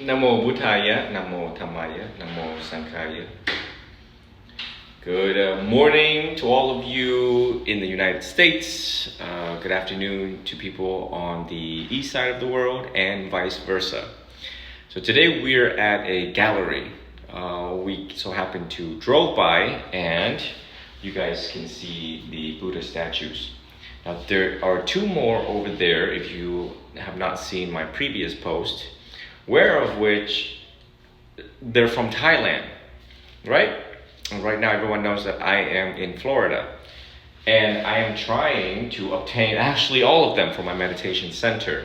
Namo Buddhaya, Namo Dhammaya, Namo Sankhaya. Good morning to all of you in the United States. Good afternoon to people on the east side of the world and vice versa. So today we're at a gallery. We so happen to drove by and you guys can see the Buddha statues. Now there are two more over there if you have not seen my previous post, of which they're from Thailand, right? And right now everyone knows that I am in Florida. And I am trying to obtain actually all of them for my meditation center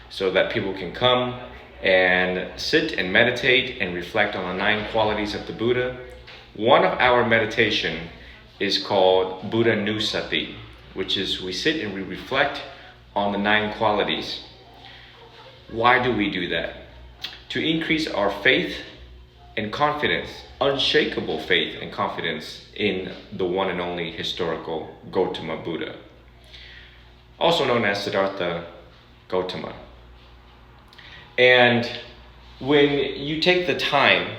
so that people can come and sit and meditate and reflect on the 9 qualities of the Buddha. One of our meditation is called Buddha Nusati, which is we sit and we reflect on the 9 qualities. Why do we do that? To increase our faith and confidence, unshakable faith and confidence in the one and only historical Gautama Buddha, also known as Siddhartha Gautama. And when you take the time,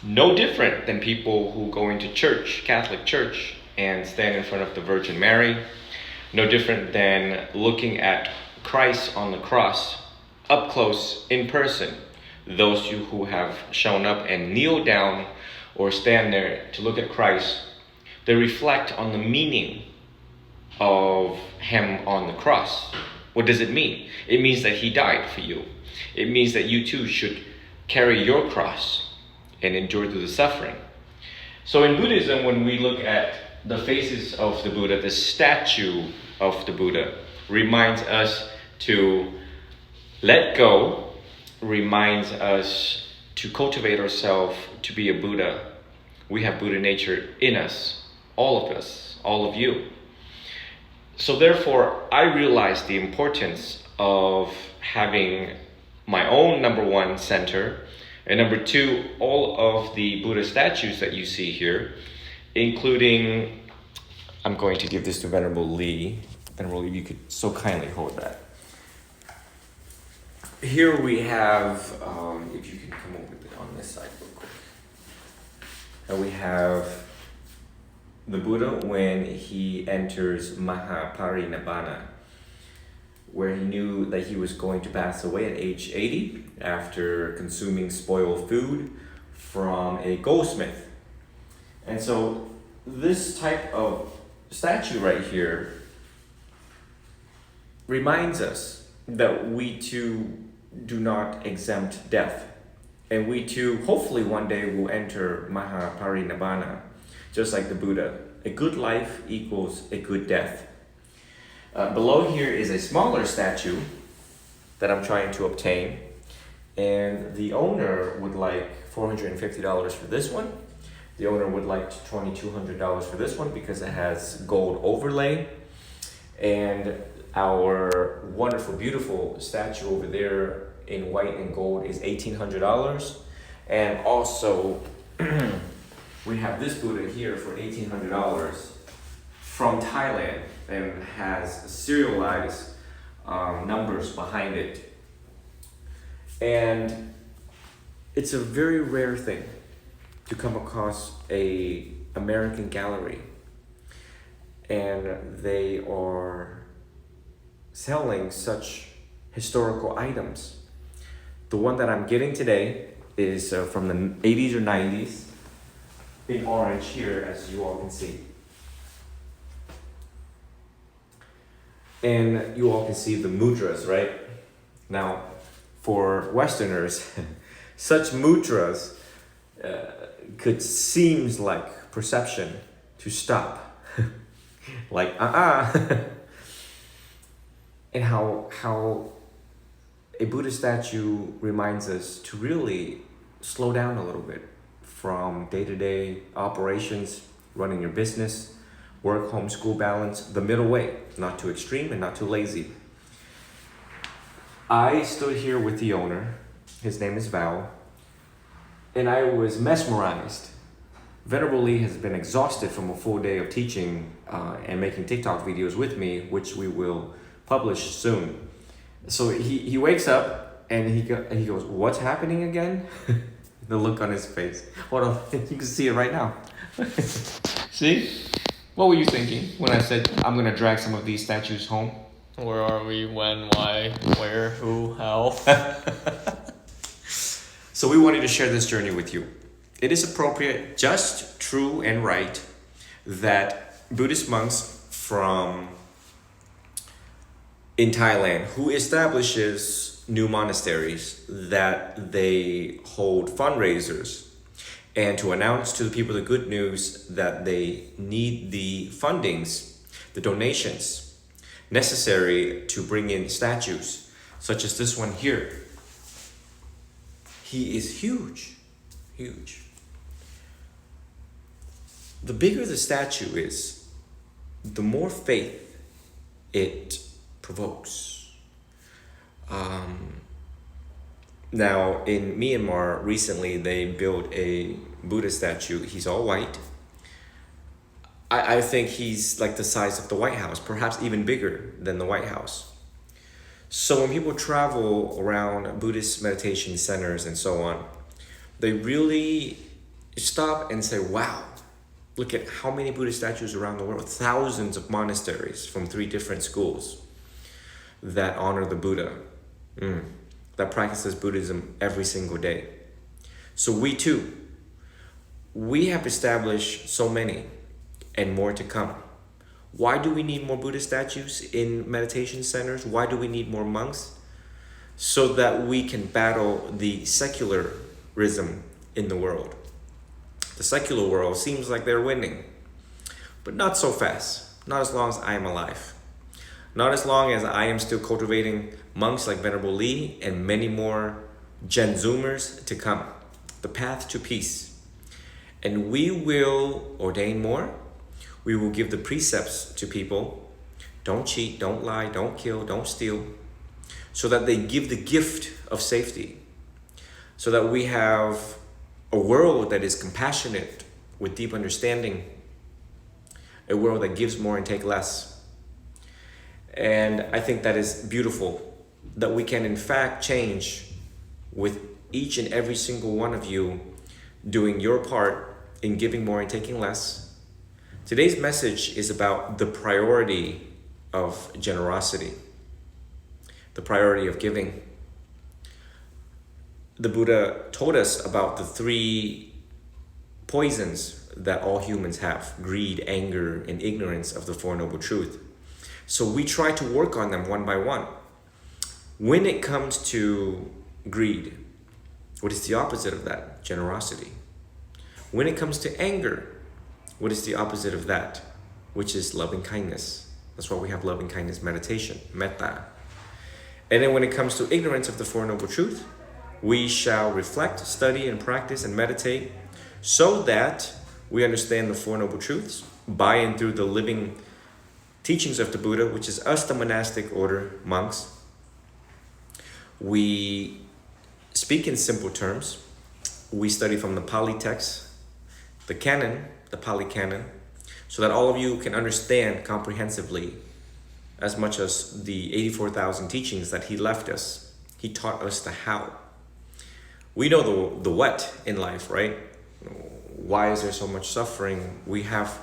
no different than people who go into church, Catholic church, and stand in front of the Virgin Mary, no different than looking at Christ on the cross up close in person. Those of you who have shown up and kneel down or stand there to look at Christ, they reflect on the meaning of him on the cross. What does it mean? It means that he died for you. It means that you too should carry your cross and endure through the suffering. So in Buddhism, when we look at the faces of the Buddha, the statue of the Buddha reminds us to let go, reminds us to cultivate ourselves to be a Buddha. We have Buddha nature in us, all of you. So therefore, I realized the importance of having my own number 1 center, and number 2, all of the Buddha statues that you see here, including, I'm going to give this to Venerable Lee. Venerable Lee, you could so kindly hold that. Here we have, if you can come over on this side real quick. And we have the Buddha when he enters Mahaparinibbana, where he knew that he was going to pass away at age 80 after consuming spoiled food from a goldsmith. And so this type of statue right here reminds us that we too do not exempt death. And we too, hopefully one day, will enter Mahaparinibbana, just like the Buddha. A good life equals a good death. Below here is a smaller statue that I'm trying to obtain. And the owner would like $450 for this one. The owner would like $2,200 for this one because it has gold overlay. And our wonderful, beautiful statue over there in white and gold is $1,800. And also, we have this Buddha here for $1,800 from Thailand and has serialized numbers behind it. And it's a very rare thing to come across a American gallery, and they are selling such historical items. The one that I'm getting today is from the 80s or 90s, in orange here, as you all can see. And you all can see the mudras, right? Now, for Westerners, such mudras could seem like perception to stop. Like, And how a Buddha statue reminds us to really slow down a little bit from day-to-day operations, running your business, work, home, school balance, the middle way, not too extreme and not too lazy. I stood here with the owner, his name is Val, and I was mesmerized. Venerable Lee has been exhausted from a full day of teaching and making TikTok videos with me, which we will publish soon. So he wakes up And he goes, "What's happening again?" The look on his face. Hold on, you can see it right now. See? What were you thinking when I said I'm gonna drag some of these statues home? Where are we? When? Why? Where? Who? How? So we wanted to share this journey with you. It is appropriate, just, true, and right that Buddhist monks from in Thailand who establishes new monasteries, that they hold fundraisers and to announce to the people the good news that they need the fundings, the donations necessary to bring in statues, such as this one here. He is huge, huge. The bigger the statue is, the more faith it provokes. Now, in Myanmar, recently they built a Buddha statue. He's all white. I think he's like the size of the White House, perhaps even bigger than the White House. So when people travel around Buddhist meditation centers and so on, they really stop and say, wow, look at how many Buddhist statues around the world, thousands of monasteries from 3 different schools that honor the Buddha, that practices Buddhism every single day. So we too, we have established so many and more to come. Why do we need more Buddhist statues in meditation centers? Why do we need more monks? So that we can battle the secularism in the world. The secular world seems like they're winning, but not so fast. Not as long as I am alive. Not as long as I am still cultivating monks like Venerable Lee and many more Gen Zoomers to come. The path to peace. And we will ordain more. We will give the precepts to people. Don't cheat, don't lie, don't kill, don't steal. So that they give the gift of safety. So that we have a world that is compassionate with deep understanding. A world that gives more and takes less. And I think that is beautiful. That we can in fact change with each and every single one of you doing your part in giving more and taking less. Today's message is about the priority of generosity, the priority of giving. The Buddha told us about the 3 poisons that all humans have: greed, anger, and ignorance of the Four Noble Truths. So we try to work on them one by one. When it comes to greed, what is the opposite of that? Generosity. When it comes to anger, what is the opposite of that? Which is loving kindness. That's why we have loving kindness meditation, metta. And then when it comes to ignorance of the Four Noble Truths, we shall reflect, study, and practice and meditate so that we understand the Four Noble Truths by and through the living teachings of the Buddha, which is us, the monastic order monks. We speak in simple terms. We study from the Pali text, the canon, the Pali canon, so that all of you can understand comprehensively as much as the 84,000 teachings that he left us. He taught us the how. We know the what in life, right? Why is there so much suffering? We have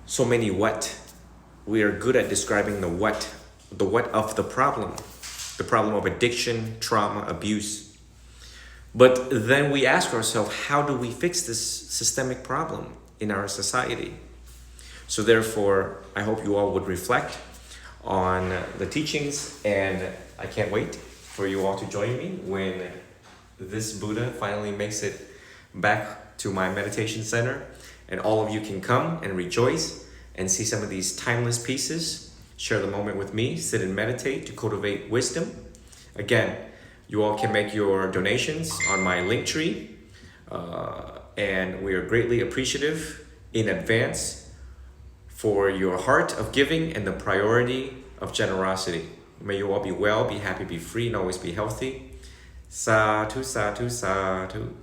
so many what. We are good at describing the what of the problem of addiction, trauma, abuse. But then we ask ourselves, how do we fix this systemic problem in our society? So therefore, I hope you all would reflect on the teachings, and I can't wait for you all to join me when this Buddha finally makes it back to my meditation center, and all of you can come and rejoice and see some of these timeless pieces, share the moment with me, sit and meditate to cultivate wisdom. Again, you all can make your donations on my Linktree, and we are greatly appreciative in advance for your heart of giving and the priority of generosity. May you all be well, be happy, be free, and always be healthy. Sadhu, sadhu, sadhu.